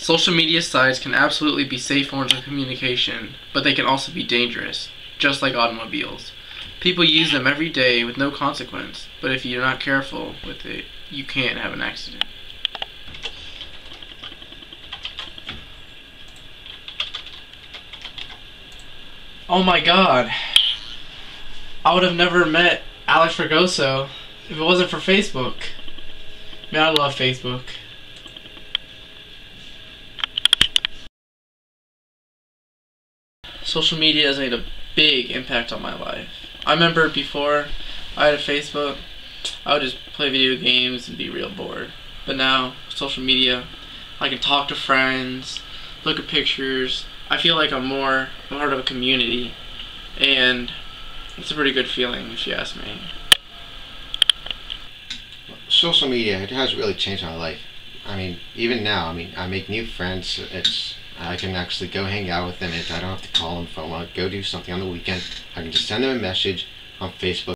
Social media sites can absolutely be safe forms of communication, but they can also be dangerous, just like automobiles. People use them every day with no consequence, but if you're not careful with it, you can have an accident. Oh my god. I would have never met Alex Fragoso if it wasn't for Facebook. Man, I love Facebook. Social media has made a big impact on my life. I remember before I had a Facebook, I would just play video games and be real bored. But now, social media, I can talk to friends, look at pictures. I feel like I'm more part of a community, and it's a pretty good feeling if you ask me. Social media, it has really changed my life. I mean, even now, I make new friends. I can actually go hang out with them. I don't have to call them if I want to go do something on the weekend. I can just send them a message on Facebook.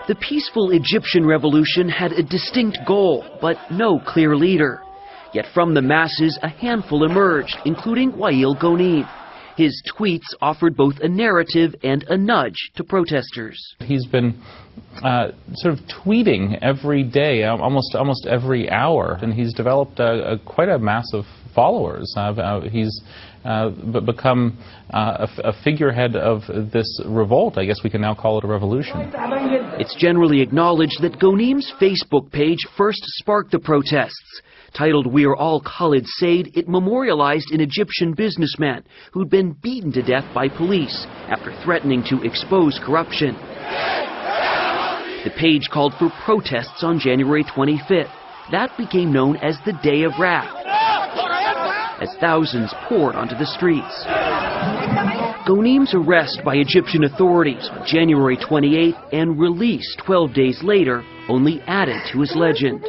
The peaceful Egyptian revolution had a distinct goal, but no clear leader. Yet from the masses, a handful emerged, including Wael Ghonim. His tweets offered both a narrative and a nudge to protesters. He's been sort of tweeting every day, almost every hour, and he's developed quite a mass of followers. He's become a figurehead of this revolt. I guess we can now call it a revolution. It's generally acknowledged that Ghonim's Facebook page first sparked the protests. Titled "We Are All Khalid Said," it memorialized an Egyptian businessman who'd been beaten to death by police after threatening to expose corruption. The page called for protests on January 25th. That became known as the Day of Wrath, as thousands poured onto the streets. Ghonim's arrest by Egyptian authorities on January 28th and release 12 days later only added to his legend.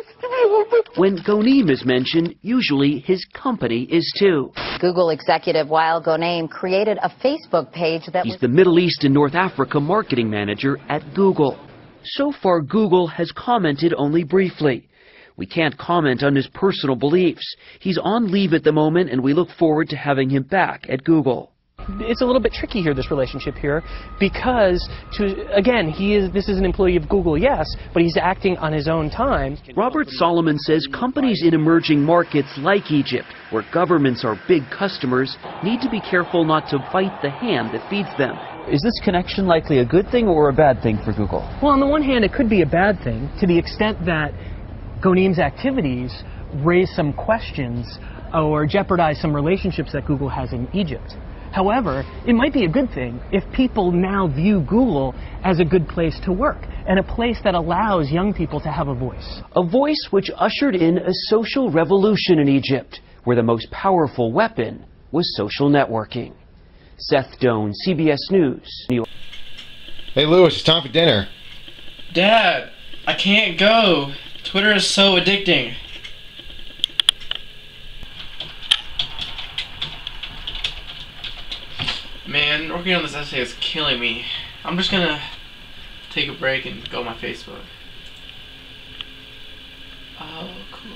When Ghonim is mentioned, usually his company is too. Google executive Wael Ghonim created a Facebook page that He's the Middle East and North Africa marketing manager at Google. So far, Google has commented only briefly. We can't comment on his personal beliefs. He's on leave at the moment, and we look forward to having him back at Google. It's a little bit tricky here, this relationship here, because, this is an employee of Google, yes, but he's acting on his own time. Robert Solomon says companies in emerging markets like Egypt, where governments are big customers, need to be careful not to bite the hand that feeds them. Is this connection likely a good thing or a bad thing for Google? Well, on the one hand, it could be a bad thing to the extent that Ghonim's activities raise some questions or jeopardize some relationships that Google has in Egypt. However, it might be a good thing if people now view Google as a good place to work and a place that allows young people to have a voice. A voice which ushered in a social revolution in Egypt, where the most powerful weapon was social networking. Seth Doane, CBS News, New York. Hey Lewis, it's time for dinner. Dad, I can't go. Twitter is so addicting. Man, working on this essay is killing me. I'm just gonna take a break and go on my Facebook. Oh, cool.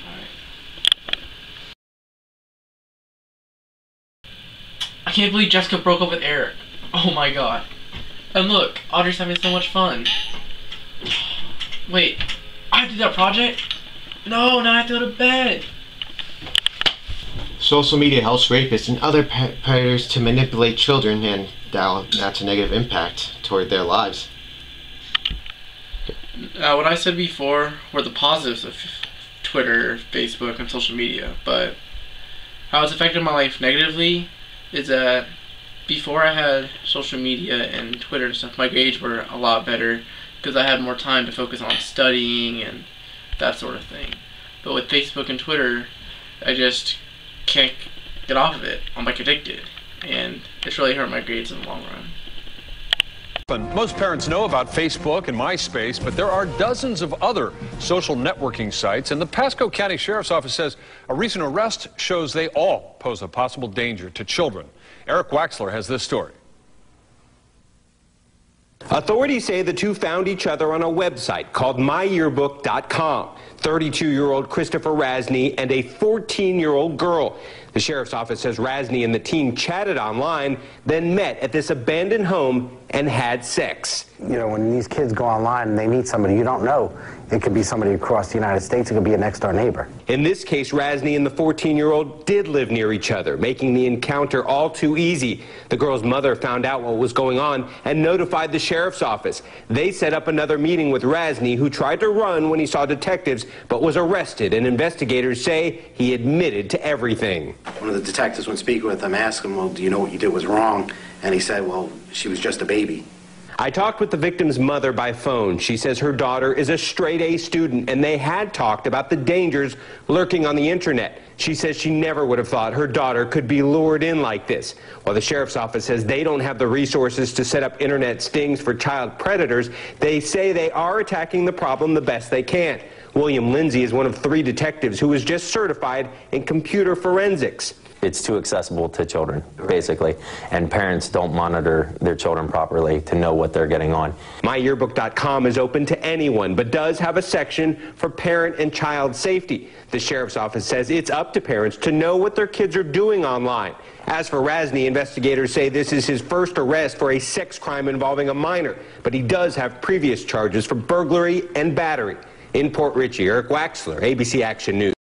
Alright. I can't believe Jessica broke up with Eric. Oh my god. And look, Audrey's having so much fun. Wait, I have to do that project? No, now I have to go to bed. Social media helps rapists and other predators to manipulate children, and that's a negative impact toward their lives. What I said before were the positives of Twitter, Facebook, and social media, but how it's affected my life negatively is that before I had social media and Twitter and stuff, my grades were a lot better because I had more time to focus on studying and that sort of thing. But with Facebook and Twitter, I just can't get off of it. I'm like addicted, and it's really hurt my grades in the long run. Most parents know about Facebook and MySpace, but there are dozens of other social networking sites, and the Pasco County Sheriff's Office says a recent arrest shows they all pose a possible danger to children. Eric Waxler has this story. Authorities say the two found each other on a website called myyearbook.com. 32-year-old Christopher Rasny and a 14-year-old girl. The sheriff's office says Rasny and the teen chatted online, then met at this abandoned home and had sex. You know, when these kids go online and they meet somebody you don't know, it could be somebody across the United States, it could be a next-door neighbor. In this case, Rasny and the 14-year-old did live near each other, making the encounter all too easy. The girl's mother found out what was going on and notified the sheriff's office. They set up another meeting with Rasny, who tried to run when he saw detectives, but was arrested, and investigators say he admitted to everything. One of the detectives, when speaking with him, asked him, well, do you know what you did was wrong? And he said, well, she was just a baby. I talked with the victim's mother by phone. She says her daughter is a straight-A student, and they had talked about the dangers lurking on the internet. She says she never would have thought her daughter could be lured in like this. While the sheriff's office says they don't have the resources to set up internet stings for child predators, they say they are attacking the problem the best they can. William Lindsay is one of 3 detectives who was just certified in computer forensics. It's too accessible to children, basically, and parents don't monitor their children properly to know what they're getting on. MyYearbook.com is open to anyone, but does have a section for parent and child safety. The sheriff's office says it's up to parents to know what their kids are doing online. As for Rasny, investigators say this is his first arrest for a sex crime involving a minor, but he does have previous charges for burglary and battery. In Port Richey, Eric Waxler, ABC Action News.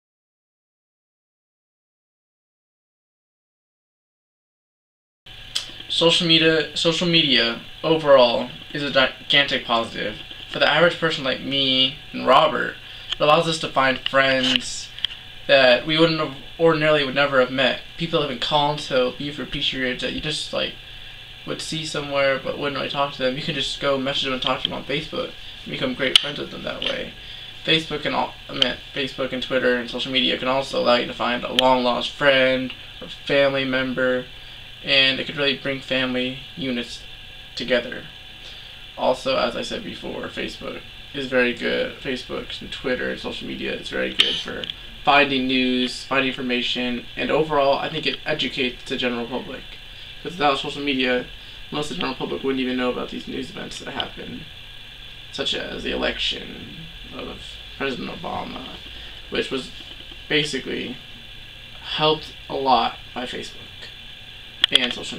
Social media overall is a gigantic positive. For the average person like me and Robert, it allows us to find friends that we wouldn't have ordinarily would never have met. People have been calling to be for periods that you just like would see somewhere but wouldn't really talk to them. You can just go message them and talk to them on Facebook and become great friends with them that way. Facebook and Twitter and social media can also allow you to find a long lost friend or family member, and it could really bring family units together. Also, as I said before, Facebook is very good. Facebook and Twitter and social media is very good for finding news, finding information, and overall I think it educates the general public. Because without social media, most of the general public wouldn't even know about these news events that happen, such as the election of President Obama, which was basically helped a lot by Facebook and social media.